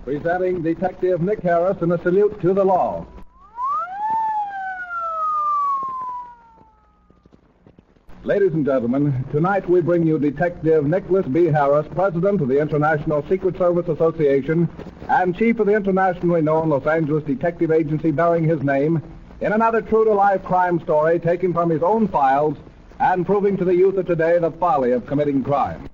presenting Detective Nick Harris in a salute to the law. Ladies and gentlemen, tonight we bring you Detective Nicholas B. Harris, President of the International Secret Service Association and Chief of the internationally known Los Angeles Detective Agency bearing his name, in another true-to-life crime story taken from his own files and proving to the youth of today the folly of committing crime.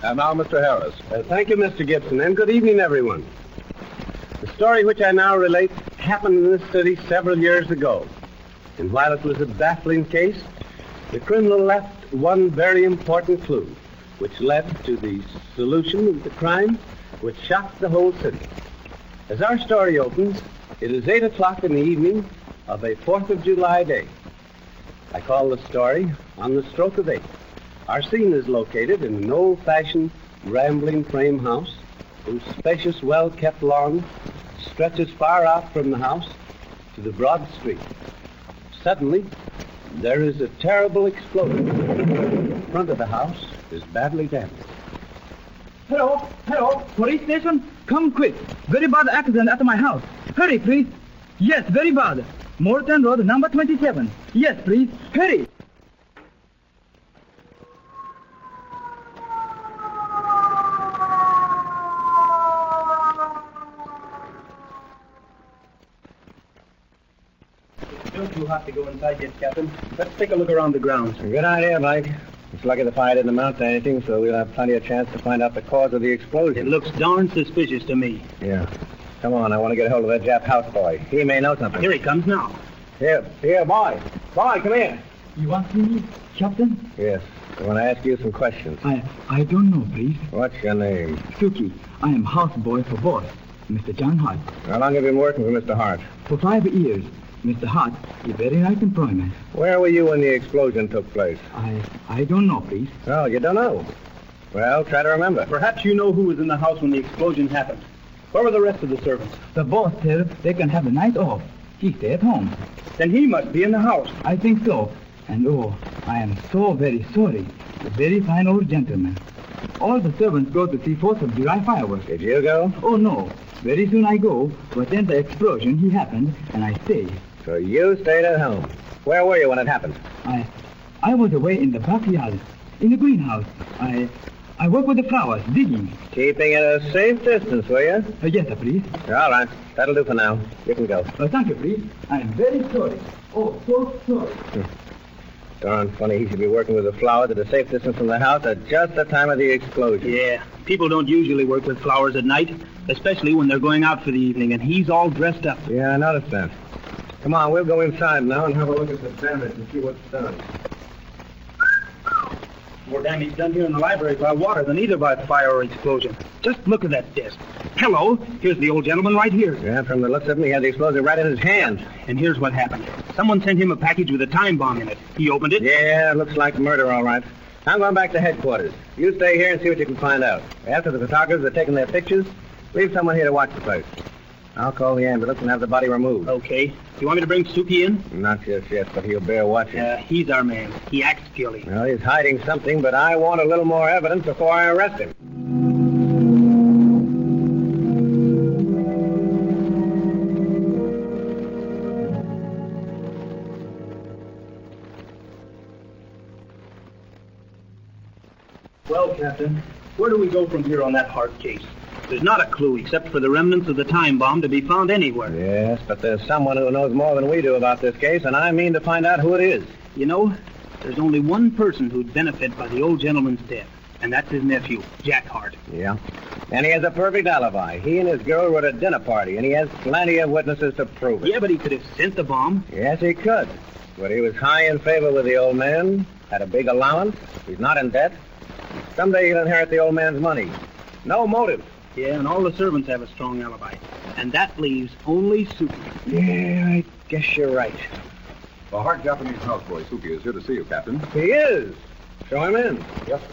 And now, Mr. Harris. Thank you, Mr. Gibson, and good evening, everyone. The story which I now relate happened in this city several years ago. And while it was a baffling case, the criminal left one very important clue, which led to the solution of the crime, which shocked the whole city. As our story opens, it is 8 o'clock in the evening of a 4th of July day. I call the story On the Stroke of 8. Our scene is located in an old-fashioned, rambling frame house whose spacious, well-kept lawn stretches far out from the house to the broad street. Suddenly, there is a terrible explosion. The front of the house is badly damaged. Hello, police station? Come quick. Very bad accident at my house. Hurry, please. Yes, very bad. Morton Road, number 27. Yes, please. Hurry. Still too hot to go inside yet, Captain. Let's take a look around the grounds. Good idea, Mike. It's lucky the fire didn't amount to anything, so we'll have plenty of chance to find out the cause of the explosion. It looks darn suspicious to me. Yeah. Come on, I want to get a hold of that Jap houseboy. He may know something. Here he comes now. Here, boy. Boy, come here. You want to see me, Captain? Yes. I want to ask you some questions. I don't know, please. What's your name? Suki. I am houseboy for boss, Mr. John Hart. How long have you been working for Mr. Hart? For 5 years. Mr. Hart, a very nice employment. Where were you when the explosion took place? I don't know, please. Oh, you don't know? Well, try to remember. Perhaps you know who was in the house when the explosion happened. Where were the rest of the servants? The boss said they can have the night off. He stay at home. Then he must be in the house. I think so. And I am so very sorry. A very fine old gentleman. All the servants go to see 4th of July fireworks. Did you go? Oh, no. Very soon I go, but then the explosion, he happened, and I stay. So you stayed at home. Where were you when it happened? I was away in the backyard, in the greenhouse. I work with the flowers, digging. Keeping at a safe distance, were you? Yes, sir, please. All right. That'll do for now. You can go. Thank you, please. I am very sorry. Oh, so sorry. Darn funny he should be working with the flowers at a safe distance from the house at just the time of the explosion. Yeah. People don't usually work with flowers at night, especially when they're going out for the evening, and he's all dressed up. Yeah, I noticed that. Come on, we'll go inside now and have a look at the damage and see what's done. More damage done here in the library by water than either by fire or explosion. Just look at that desk. Hello, here's the old gentleman right here. Yeah, from the looks of him, he had the explosive right in his hand. And here's what happened. Someone sent him a package with a time bomb in it. He opened it. Yeah, it looks like murder, all right. I'm going back to headquarters. You stay here and see what you can find out. After the photographers have taken their pictures, leave someone here to watch the place. I'll call the ambulance and have the body removed. Okay. You want me to bring Suki in? Not just yet, but he'll bear watching. He's our man. He acts guilty. Well, he's hiding something, but I want a little more evidence before I arrest him. Well, Captain, where do we go from here on that Hart case? There's not a clue except for the remnants of the time bomb to be found anywhere. Yes, but there's someone who knows more than we do about this case, and I mean to find out who it is. You know, there's only one person who'd benefit by the old gentleman's death, and that's his nephew, Jack Hart. Yeah, and he has a perfect alibi. He and his girl were at a dinner party, and he has plenty of witnesses to prove it. Yeah, but he could have sent the bomb. Yes, he could. But he was high in favor with the old man, had a big allowance, he's not in debt. Someday he'll inherit the old man's money. No motive. Yeah, and all the servants have a strong alibi. And that leaves only Suki. Yeah, I guess you're right. The Hart Japanese houseboy, Suki, is here to see you, Captain. He is. Show him in. Yes, sir.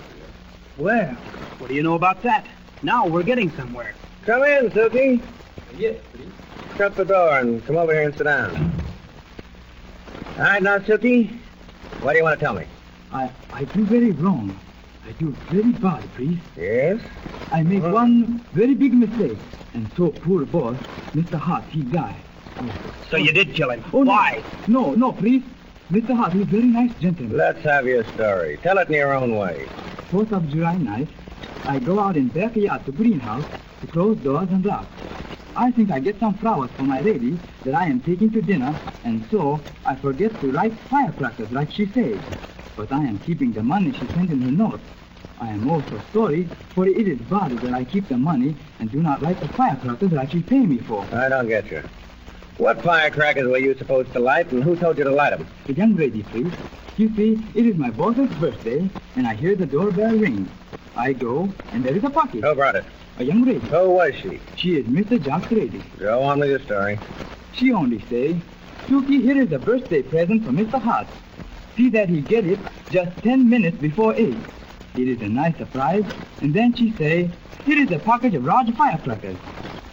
Well, what do you know about that? Now we're getting somewhere. Come in, Suki. Yes, please. Shut the door and come over here and sit down. All right, now, Suki, what do you want to tell me? I do very wrong. I do very bad, please. Yes? I make one very big mistake. And so poor boss, Mr. Hart, he died. So you did kill him. Oh, Why? No, please. Mr. Hart, he's a very nice gentleman. Let's have your story. Tell it in your own way. 4th of July night, I go out in backyard to greenhouse to close doors and lock. I think I get some flowers for my lady that I am taking to dinner, and so I forget to light firecrackers like she said. But I am keeping the money she sent in her note. I am also sorry, for it is bad that I keep the money and do not light the firecrackers that she pay me for. I don't get you. What firecrackers were you supposed to light, and who told you to light them? The young lady, please. You see, it is my boss's birthday, and I hear the doorbell ring. I go, and there is a pocket. Who brought it? A young lady. Who was she? She is Mr. Jack's lady. Go on with your story. She only say, Suki, here is a birthday present for Mr. Hart. See that he get it just 10 minutes before 8. It is a nice surprise. And then she say, here is a package of large firecrackers.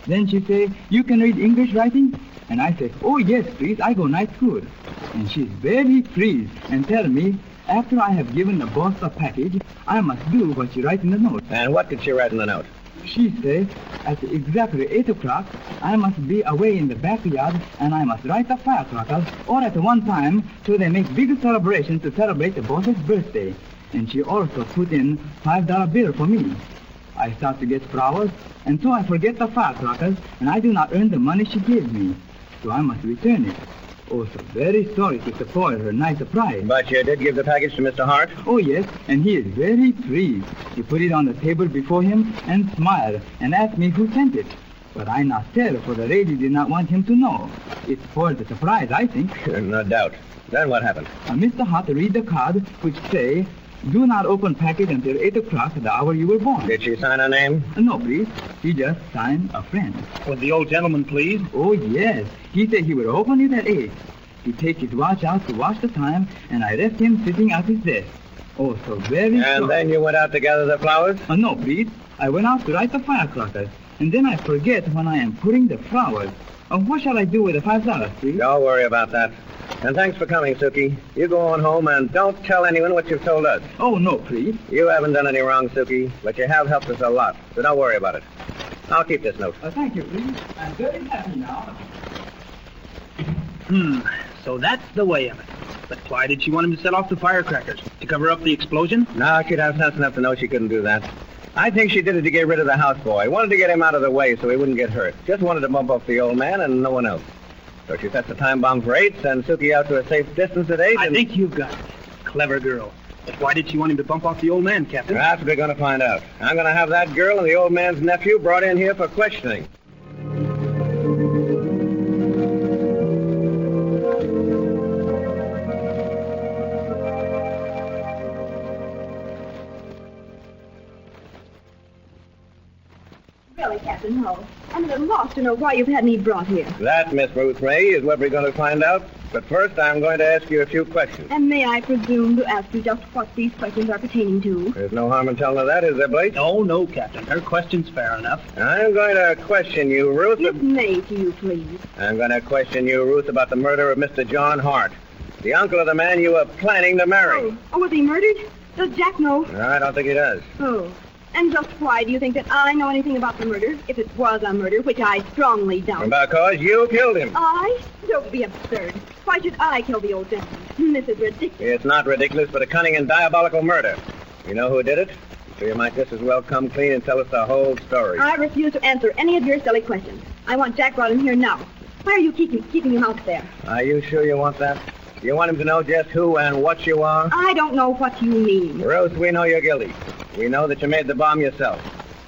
Then she say, you can read English writing? And I say, oh yes, please, I go night school. And she's very pleased and tell me, after I have given the boss a package, I must do what she writes in the note. And what did she write in the note? She says, at exactly 8 o'clock, I must be away in the backyard, and I must light the firecrackers all at one time, so they make big celebration to celebrate the boss's birthday. And she also put in $5 bill for me. I start to get flowers, and so I forget the firecrackers, and I do not earn the money she gave me. So I must return it. Also very sorry to spoil her nice surprise. But you did give the package to Mr. Hart? Oh, yes, and he is very pleased. He put it on the table before him and smiled and asked me who sent it. But I not tell, for the lady did not want him to know. It spoiled the surprise, I think. No doubt. Then what happened? Mr. Hart read the card, which say, do not open package until 8 o'clock, the hour you were born. Did she sign her name? No, please. He just signed a friend. Would the old gentleman please? Oh, yes. He said he would open it at 8. He take his watch out to watch the time, and I left him sitting at his desk. Oh, so very And sorry. then you went out to gather the flowers? No, please. I went out to light the firecrackers, and then I forget when I am putting the flowers. What shall I do with the $5, please? Don't worry about that. And thanks for coming, Suki. You go on home and don't tell anyone what you've told us. Oh, no, please. You haven't done any wrong, Suki, but you have helped us a lot, so don't worry about it. I'll keep this note. Thank you, please. I'm very happy now. So that's the way of it. But why did she want him to set off the firecrackers? To cover up the explosion? No, she'd have sense enough to know she couldn't do that. I think she did it to get rid of the houseboy. Wanted to get him out of the way so he wouldn't get hurt. Just wanted to bump off the old man and no one else. So she sets the time bomb for 8, sends Suki out to a safe distance at 8, I think you've got it. Clever girl. But why did she want him to bump off the old man, Captain? That's what we're going to find out. I'm going to have that girl and the old man's nephew brought in here for questioning. Really, Captain Hull, I'm a little lost to know why you've had me brought here. That, Miss Ruth Ray, is what we're going to find out. But first, I'm going to ask you a few questions. And may I presume to ask you just what these questions are pertaining to? There's no harm in telling her that, is there, Blake? No, Captain. Her question's fair enough. I'm going to question you, Ruth. Miss May, to you, please. I'm going to question you, Ruth, about the murder of Mr. John Hart, the uncle of the man you were planning to marry. Oh, was he murdered? Does Jack know? I don't think he does. Oh. And just why do you think that I know anything about the murder, if it was a murder, which I strongly doubt? Because you killed him. I? Don't be absurd. Why should I kill the old gentleman? This is ridiculous. It's not ridiculous, but a cunning and diabolical murder. You know who did it? So you might just as well come clean and tell us the whole story. I refuse to answer any of your silly questions. I want Jack brought in here now. Why are you keeping him out there? Are you sure you want that? You want him to know just who and what you are? I don't know what you mean. Ruth, we know you're guilty. We know that you made the bomb yourself.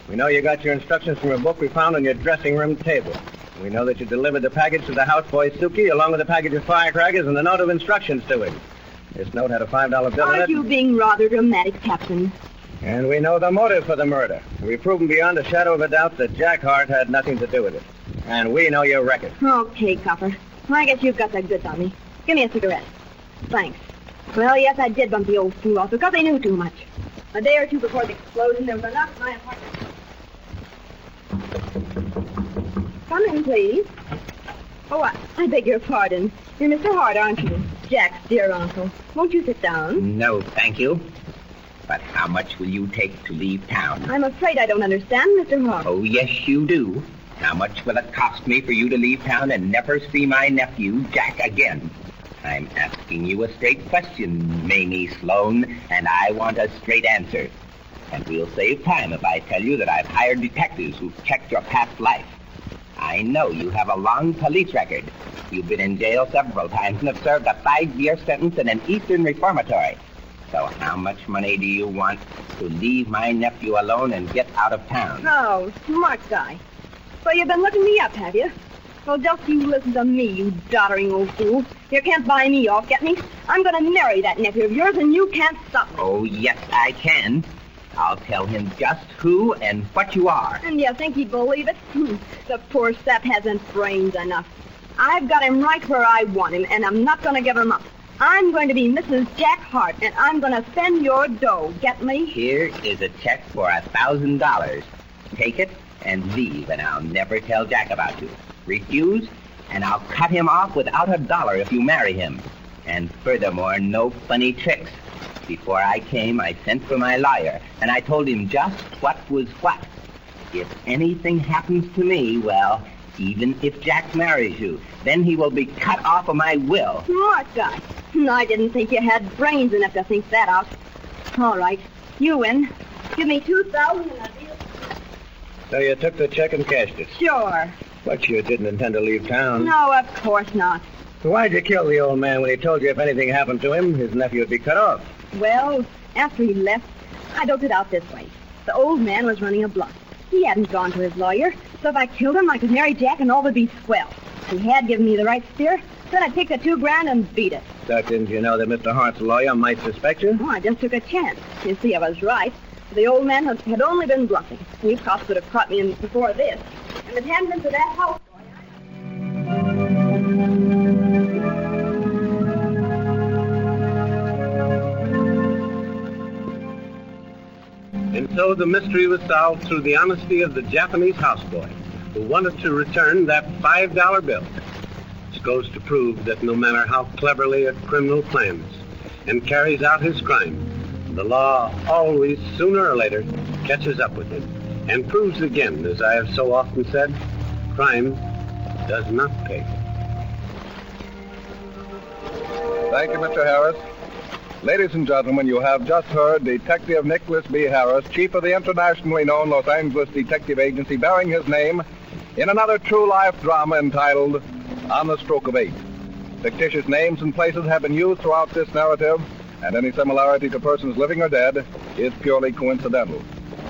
We know you got your instructions from a book we found on your dressing room table. We know that you delivered the package to the houseboy Suki, along with a package of firecrackers and a note of instructions to him. This note had a $5 bill in it. Aren't you being rather dramatic, Captain? And we know the motive for the murder. We've proven beyond a shadow of a doubt that Jack Hart had nothing to do with it. And we know your record. Okay, Copper. I guess you've got the goods on me. Give me a cigarette. Thanks. Well, yes, I did bump the old fool off because I knew too much. A day or two before the explosion, there was a knock at my apartment. Come in, please. Oh, I beg your pardon. You're Mr. Hart, aren't you? Jack's dear uncle. Won't you sit down? No, thank you. But how much will you take to leave town? I'm afraid I don't understand, Mr. Hart. Oh, yes, you do. How much will it cost me for you to leave town and never see my nephew, Jack, again? I'm asking you a straight question, Mamie Sloan, and I want a straight answer. And we'll save time if I tell you that I've hired detectives who've checked your past life. I know you have a long police record. You've been in jail several times and have served a 5-year sentence in an Eastern reformatory. So how much money do you want to leave my nephew alone and get out of town? Oh, smart guy. So you've been looking me up, have you? Well, just you listen to me, you doddering old fool. You can't buy me off, get me? I'm going to marry that nephew of yours, and you can't stop me. Oh, yes, I can. I'll tell him just who and what you are. And you think he'd believe it? The poor sap hasn't brains enough. I've got him right where I want him, and I'm not going to give him up. I'm going to be Mrs. Jack Hart, and I'm going to spend your dough, get me? Here is a check for $1,000. Take it and leave, and I'll never tell Jack about you. Refuse, and I'll cut him off without $1 if you marry him. And furthermore, no funny tricks. Before I came, I sent for my lawyer, and I told him just what was what. If anything happens to me, well, even if Jack marries you, then he will be cut off of my will. Smart guy. I didn't think you had brains enough to think that out. All right, you win. Give me $2,000 and a deal. So you took the check and cashed it. Sure. But you didn't intend to leave town. No, of course not. So why'd you kill the old man when he told you if anything happened to him, his nephew would be cut off? Well, after he left, I doped it out this way. The old man was running a bluff. He hadn't gone to his lawyer, so if I killed him, I could marry Jack and all would be swell. If he had given me the right steer, then I'd take the $2,000 and beat it. So didn't you know that Mr. Hart's lawyer might suspect you? Oh, I just took a chance. You see, I was right. The old man had only been bluffing. You cops would have caught me in before this. And if it hadn't been for that house boy, And so the mystery was solved through the honesty of the Japanese houseboy, who wanted to return that $5 bill. Which goes to prove that no matter how cleverly a criminal plans and carries out his crime, the law always, sooner or later, catches up with him and proves again, as I have so often said, crime does not pay. Thank you, Mr. Harris. Ladies and gentlemen, you have just heard Detective Nicholas B. Harris, chief of the internationally known Los Angeles Detective Agency, bearing his name in another true-life drama entitled On the Stroke of 8. Fictitious names and places have been used throughout this narrative, and any similarity to persons living or dead is purely coincidental.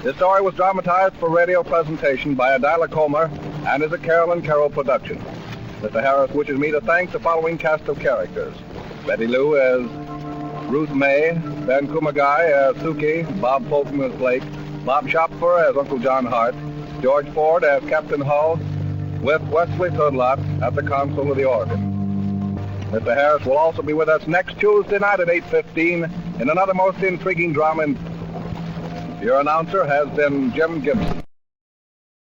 This story was dramatized for radio presentation by Adila Comer and is a Carol and Carol production. Mr. Harris wishes me to thank the following cast of characters: Betty Lou as Ruth May, Ben Kumagai as Suki, Bob Fulton as Blake, Bob Shopfer as Uncle John Hart, George Ford as Captain Hull, with Wesley Tudlot at the console of the organ. Mr. Harris will also be with us next Tuesday night at 8:15 in another most intriguing drama. Your announcer has been Jim Gibson.